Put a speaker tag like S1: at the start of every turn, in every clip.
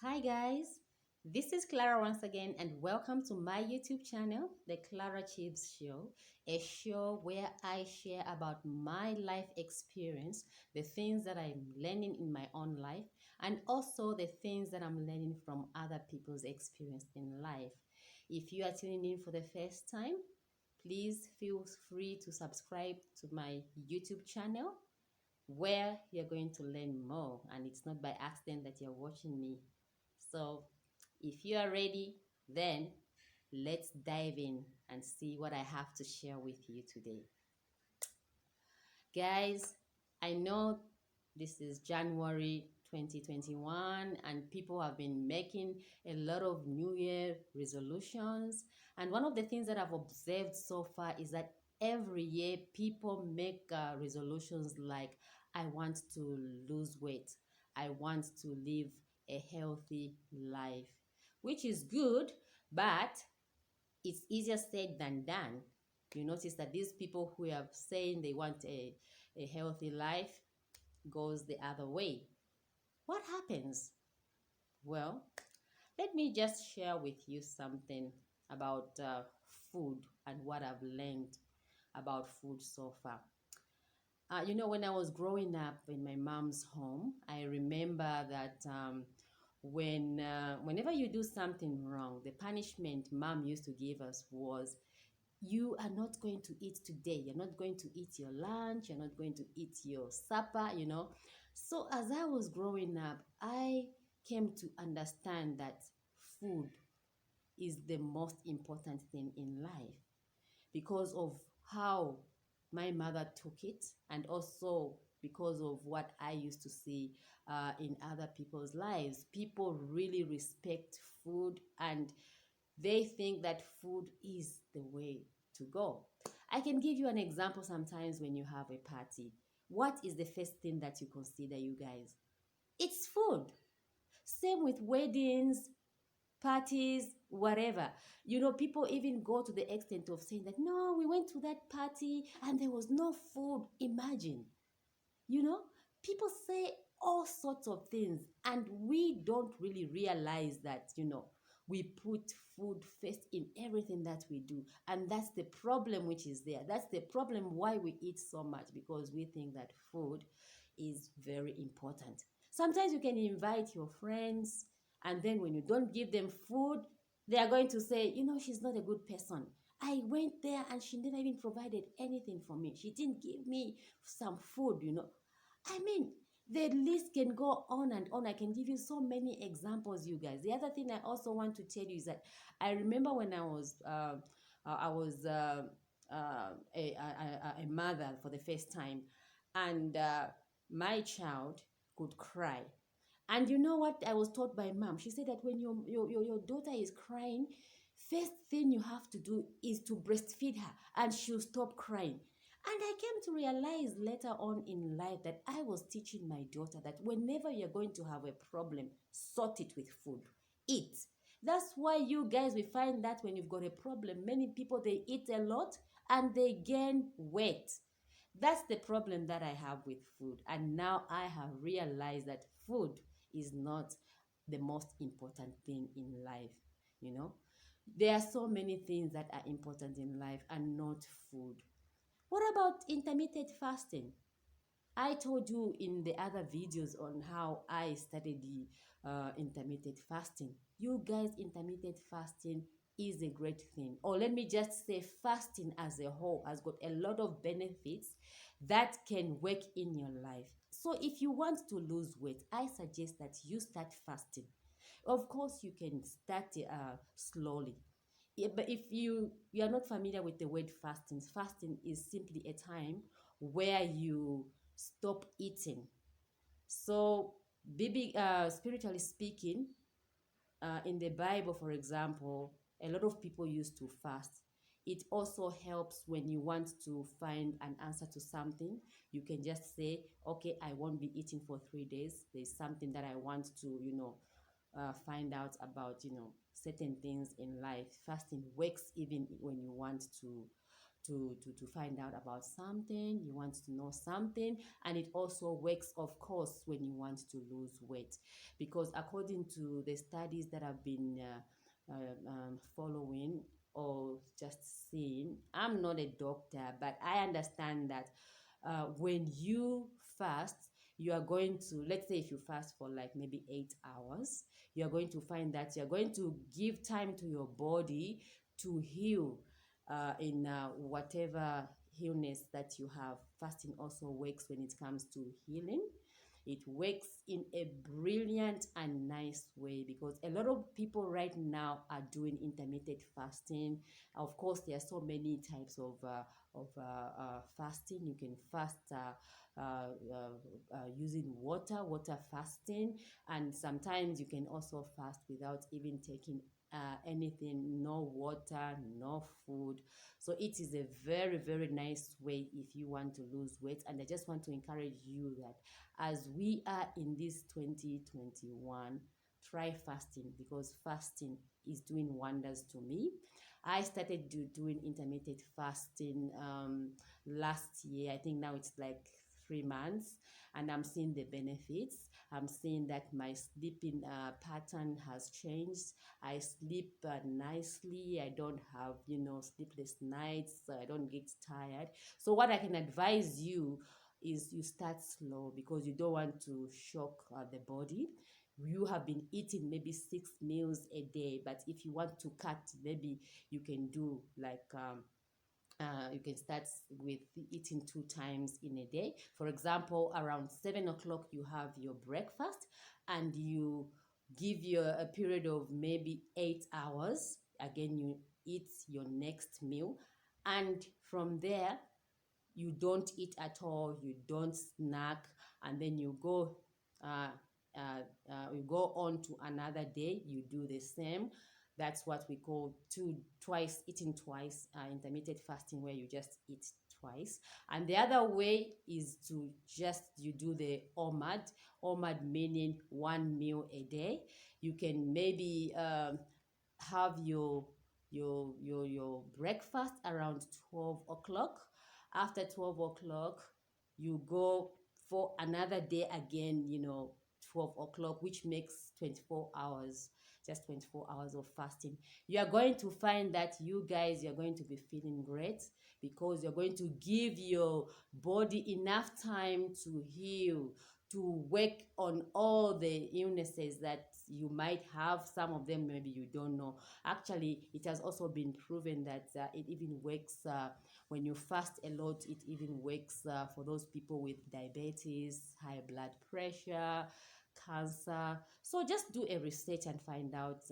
S1: Hi guys, this is Clara once again, and welcome to my YouTube channel, The Clara Chiefs Show, a show where I share about my life experience, the things that I'm learning in my own life, and also the things that I'm learning from other people's experience in life. If you are tuning in for the first time, please feel free to subscribe to my YouTube channel where you're going to learn more, and it's not by accident that you're watching me. So, if you are ready, then let's dive in and see what I have to share with you today. Guys, I know this is January 2021 and people have been making a lot of New Year resolutions. And one of the things that I've observed so far is that every year people make resolutions like, I want to lose weight, I want to live a healthy life, which is good, but it's easier said than done. You notice that these people who are saying they want a healthy life goes the other way. What happens? Well, let me just share with you something about food and what I've learned about food so far. When I was growing up in my mom's home, I remember that whenever you do something wrong, the punishment mom used to give us was, you are not going to eat today. You're not going to eat your lunch. You're not going to eat your supper. So as I was growing up, I came to understand that food is the most important thing in life because of how my mother took it, and also because of what I used to see in other people's lives. People really respect food and they think that food is the way to go. I can give you an example. Sometimes when you have a party, what is the first thing that you consider, you guys? It's food. Same with weddings, parties, whatever. People even go to the extent of saying that, no, we went to that party and there was no food. Imagine, you know, people say all sorts of things, and we don't really realize that, we put food first in everything that we do. And that's the problem which is there. That's the problem why we eat so much, because we think that food is very important. Sometimes you can invite your friends, and then when you don't give them food, they are going to say, she's not a good person. I went there and she never even provided anything for me. She didn't give me some food. I mean, the list can go on and on. I can give you so many examples, you guys. The other thing I also want to tell you is that I remember when I was a mother for the first time, and my child could cry. And you know what I was taught by mom? She said that when your daughter is crying, first thing you have to do is to breastfeed her and she'll stop crying. And I came to realize later on in life that I was teaching my daughter that whenever you're going to have a problem, sort it with food. Eat. That's why you guys, we find that when you've got a problem, many people, they eat a lot and they gain weight. That's the problem that I have with food. And now I have realized that food is not the most important thing in life. You know, there are so many things that are important in life and not food. What about intermittent fasting? I told you in the other videos on how I studied the intermittent fasting. You guys, intermittent fasting is a great thing. Or let me just say, fasting as a whole has got a lot of benefits that can work in your life. So if you want to lose weight, I suggest that you start fasting. Of course, you can start slowly. Yeah, but if you are not familiar with the word fasting, fasting is simply a time where you stop eating. So, spiritually speaking, in the Bible, for example, a lot of people used to fast. It also helps when you want to find an answer to something. You can just say, okay, I won't be eating for 3 days. There's something that I want to, find out about, certain things in life. Fasting works even when you want to find out about something, you want to know something, and it also works, of course, when you want to lose weight. Because according to the studies that I've been following or just seeing, I'm not a doctor, but I understand that when you fast, you are going to, let's say if you fast for like maybe 8 hours, you are going to find that you're going to give time to your body to heal in whatever illness that you have. Fasting also works when it comes to healing. It works in a brilliant and nice way, because a lot of people right now are doing intermittent fasting. Of course, there are so many types of fasting. You can fast using water fasting, and sometimes you can also fast without even taking anything, no water, no food. So it is a very, very nice way if you want to lose weight. And I just want to encourage you that as we are in this 2021, try fasting, because fasting is doing wonders to me. I started doing intermittent fasting last year. I think now it's like 3 months, and I'm seeing the benefits. I'm seeing that my sleeping pattern has changed. I sleep nicely. I don't have, sleepless nights. I don't get tired. So what I can advise you is you start slow, because you don't want to shock the body. You have been eating maybe 6 meals a day, but if you want to cut, maybe you can do like you can start with eating 2 times in a day. For example, around 7 o'clock, you have your breakfast, and you give your a period of maybe 8 hours. Again, you eat your next meal, and from there, you don't eat at all, you don't snack, and then uh, you go on to another day, you do the same. That's what we call eating twice, intermittent fasting, where you just eat twice. And the other way is to just you do the OMAD meaning 1 meal a day. You can maybe have your breakfast around 12 o'clock. After 12 o'clock, you go for another day again, 12 o'clock, which makes 24 hours, just 24 hours of fasting. You are going to find that you guys, you're going to be feeling great, because you're going to give your body enough time to heal, to work on all the illnesses that you might have. Some of them maybe you don't know. Actually, it has also been proven that it even works when you fast a lot. It even works for those people with diabetes, high blood pressure, cancer. So just do a research and find out,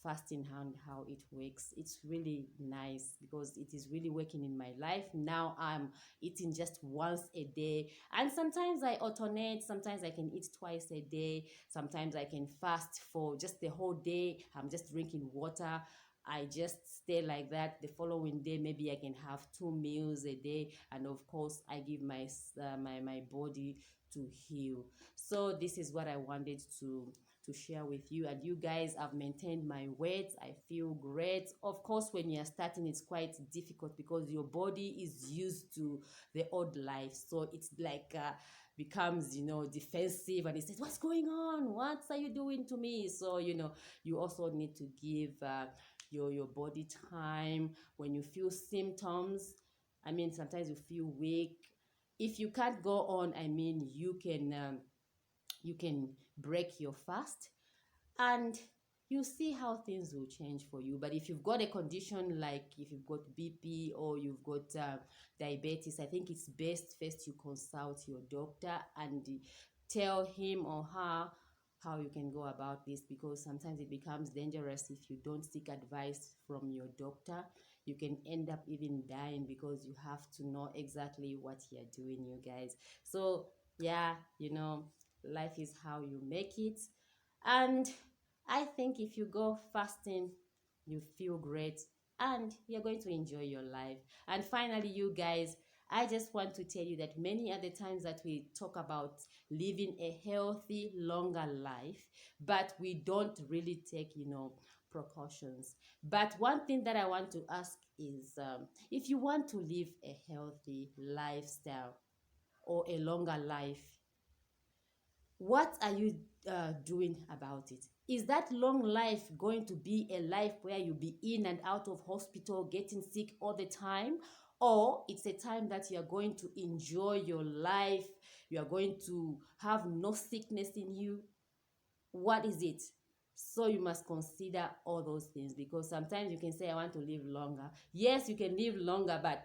S1: fasting and how it works. It's really nice, because it is really working in my life. Now I'm eating just once a day, and sometimes I alternate. Sometimes I can eat twice a day. Sometimes I can fast for just the whole day. I'm just drinking water. I just stay like that. The following day, maybe I can have 2 meals a day, and of course, I give my body to heal. So this is what I wanted to share with you. And you guys have maintained my weight. I feel great. Of course, when you're starting, it's quite difficult, because your body is used to the old life. So it's like becomes, defensive, and it says, what's going on? What are you doing to me? So, you also need to give your body time. When you feel symptoms, I mean, sometimes you feel weak. If you can't go on, I mean, you can break your fast, and you see how things will change for you. But if you've got a condition, like if you've got BP or you've got diabetes, I think it's best first you consult your doctor and tell him or her how you can go about this, because sometimes it becomes dangerous if you don't seek advice from your doctor. You can end up even dying, because you have to know exactly what you're doing, you guys. So yeah, life is how you make it. And I think if you go fasting, you feel great, and you're going to enjoy your life. And finally, you guys, I just want to tell you that many are the times that we talk about living a healthy, longer life, but we don't really take, precautions. But one thing that I want to ask is, if you want to live a healthy lifestyle or a longer life, what are you doing about it? Is that long life going to be a life where you be in and out of hospital, getting sick all the time? Or it's a time that you are going to enjoy your life, you are going to have no sickness in you? What is it? So you must consider all those things, because sometimes you can say, I want to live longer. Yes, you can live longer, but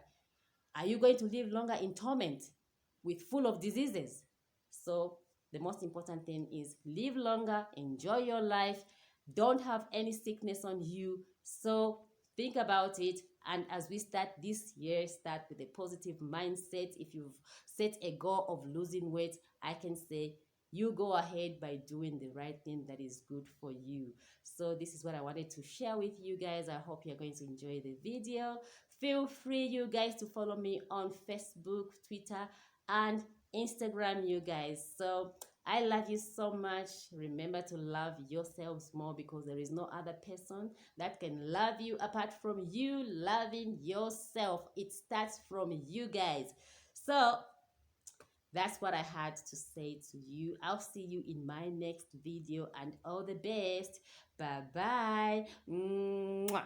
S1: are you going to live longer in torment with full of diseases? So the most important thing is live longer, enjoy your life, don't have any sickness on you. So think about it. And as we start this year, start with a positive mindset. If you've set a goal of losing weight, I can say you go ahead by doing the right thing that is good for you. So this is what I wanted to share with you guys. I hope you're going to enjoy the video. Feel free, you guys, to follow me on Facebook, Twitter, and Instagram, you guys. So I love you so much. Remember to love yourselves more, because there is no other person that can love you apart from you loving yourself. It starts from you guys. So that's what I had to say to you. I'll see you in my next video, and all the best. Bye bye. Mwah.